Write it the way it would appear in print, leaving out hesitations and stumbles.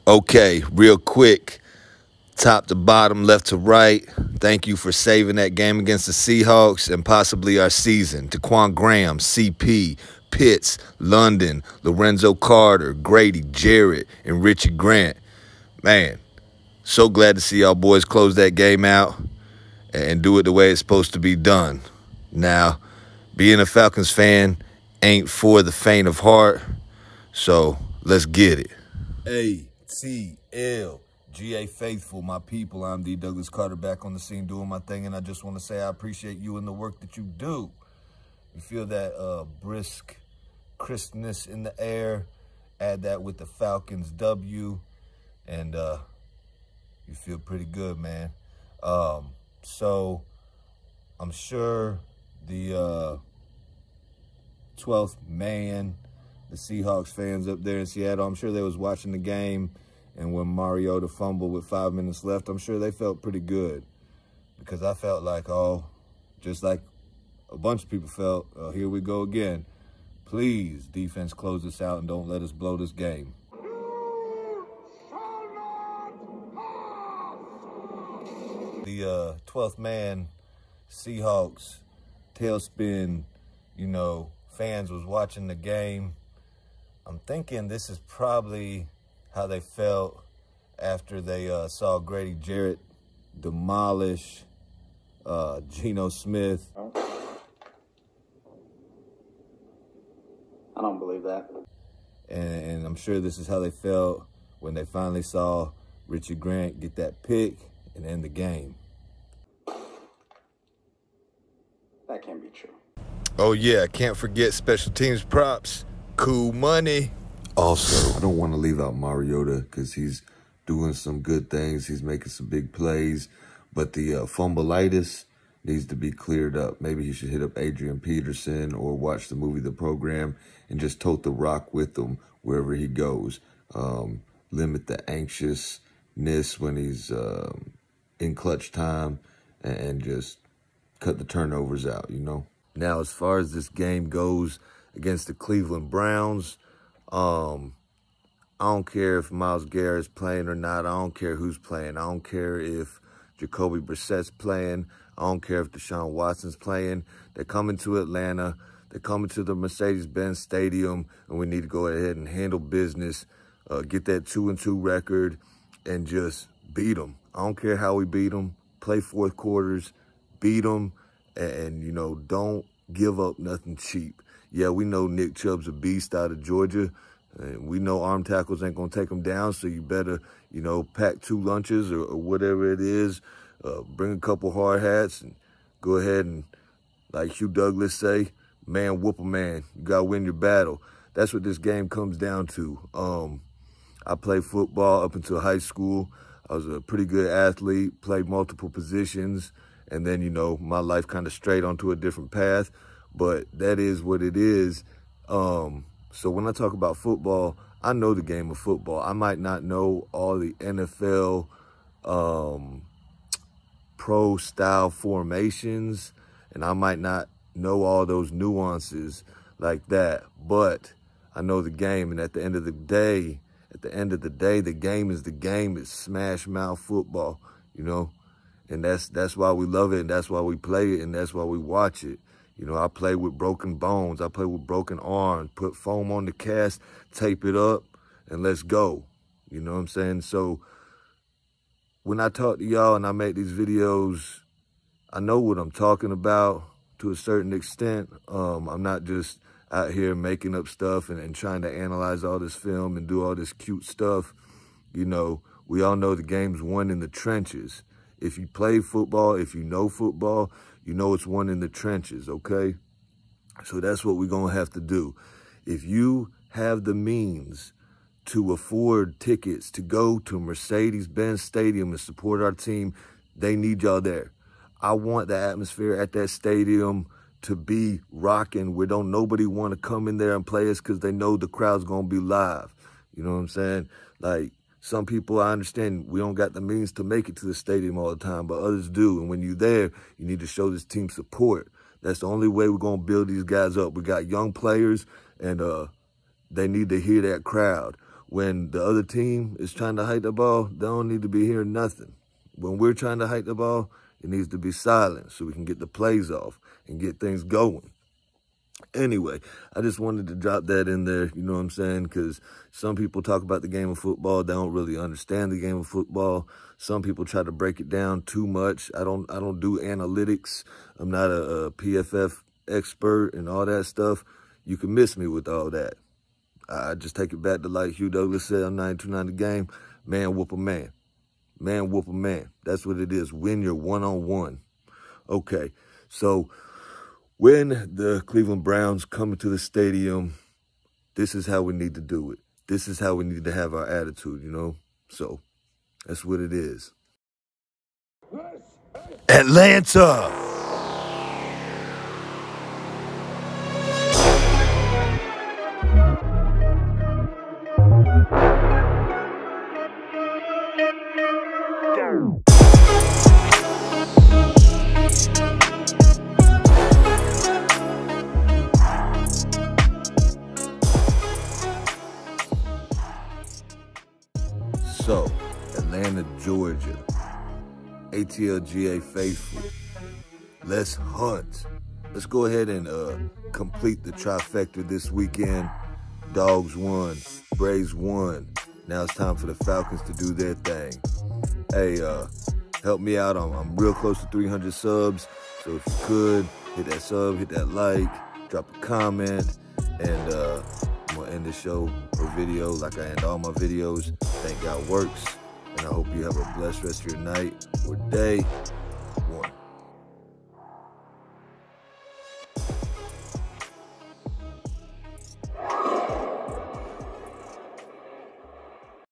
Okay, real quick, top to bottom, left to right, thank you for saving that game against the Seahawks and possibly our season. Daquan Graham, CP, Pitts, London, Lorenzo Carter, Grady, Jarrett, and Richie Grant. Man, so glad to see y'all boys close that game out and do it the way it's supposed to be done. Now, being a Falcons fan ain't for the faint of heart, so let's get it. ATL.GA.FAITHFUL, my people. I'm D. Douglas Carter, back on the scene doing my thing, and I just want to say I appreciate you and the work that you do. You feel that brisk crispness in the air, add that with the Falcons W, and you feel pretty good, man. So I'm sure the 12th man, the Seahawks fans up there in Seattle, I'm sure they was watching the game, and when Mariota fumbled with 5 minutes left, I'm sure they felt pretty good, because I felt like, oh, just like a bunch of people felt, here we go again. Please, defense, close this out and don't let us blow this game. The 12th man, Seahawks, tailspin, you know, fans was watching the game. I'm thinking this is probably how they felt after they saw Grady Jarrett demolish Geno Smith. I don't believe that. And I'm sure this is how they felt when they finally saw Richie Grant get that pick and end the game. That can't be true. Oh yeah, can't forget special teams props. Cool money. Also, I don't want to leave out Mariota because he's doing some good things. He's making some big plays. But the fumbleitis needs to be cleared up. Maybe he should hit up Adrian Peterson or watch the movie The Program and just tote the rock with him wherever he goes. Limit the anxiousness when he's in clutch time and just cut the turnovers out, you know. Now, as far as this game goes against the Cleveland Browns, I don't care if Myles Garrett's playing or not. I don't care who's playing. I don't care if Jacoby Brissett's playing. I don't care if Deshaun Watson's playing. They're coming to Atlanta. They're coming to the Mercedes-Benz Stadium, and we need to go ahead and handle business, get that 2-2 record, and just beat them. I don't care how we beat them. Play fourth quarters, beat them, and you know, don't give up nothing cheap. Yeah, we know Nick Chubb's a beast out of Georgia, and we know arm tackles ain't going to take him down, so you better, you know, pack 2 lunches or whatever it is, bring a couple hard hats, and go ahead and, like Hugh Douglas say, man whoop a man. You got to win your battle. That's what this game comes down to. I played football up until high school. I was a pretty good athlete, played multiple positions, and then, you know, my life kind of strayed onto a different path. But that is what it is. So when I talk about football, I know the game of football. I might not know all the NFL pro-style formations, and I might not know all those nuances like that. But I know the game, and at the end of the day, the game is the game. It's smash mouth football, you know. And that's why we love it, and that's why we play it, and that's why we watch it. You know, I play with broken bones. I play with broken arms. Put foam on the cast, tape it up, and let's go. You know what I'm saying? So when I talk to y'all and I make these videos, I know what I'm talking about to a certain extent. I'm not just out here making up stuff and trying to analyze all this film and do all this cute stuff. You know, we all know the game's won in the trenches. If you play football, if you know football, you know it's won in the trenches, okay? So that's what we're going to have to do. If you have the means to afford tickets to go to Mercedes-Benz Stadium and support our team, they need y'all there. I want the atmosphere at that stadium to be rocking where don't nobody want to come in there and play us because they know the crowd's going to be live. You know what I'm saying? Like, some people, I understand, we don't got the means to make it to the stadium all the time, but others do. And when you're there, you need to show this team support That's the only way we're going to build these guys up. We got young players, and they need to hear that crowd. When the other team is trying to hike the ball, they don't need to be hearing nothing. When we're trying to hike the ball, it needs to be silent so we can get the plays off and get things going. Anyway, I just wanted to drop that in there, you know what I'm saying? Because some people talk about the game of football. They don't really understand the game of football. Some people try to break it down too much. I don't do analytics. I'm not a PFF expert and all that stuff. You can miss me with all that. I just take it back to like Hugh Douglas said on 92.9 The Game. Man whoop a man. Man whoop a man. That's what it is. Win your one-on-one. Okay, so when the Cleveland Browns come into the stadium, this is how we need to do it. This is how we need to have our attitude, you know? So that's what it is. Atlanta! So, Atlanta, Georgia, ATL.GA.FAITHFUL. Let's hunt. Let's go ahead and complete the trifecta this weekend. Dogs won, Braves won. Now it's time for the Falcons to do their thing. Hey, help me out. I'm real close to 300 subs. So if you could, hit that sub, hit that like, drop a comment, and I'm going to end the show or video like I end all my videos. Thank God works. And I hope you have a blessed rest of your night or day.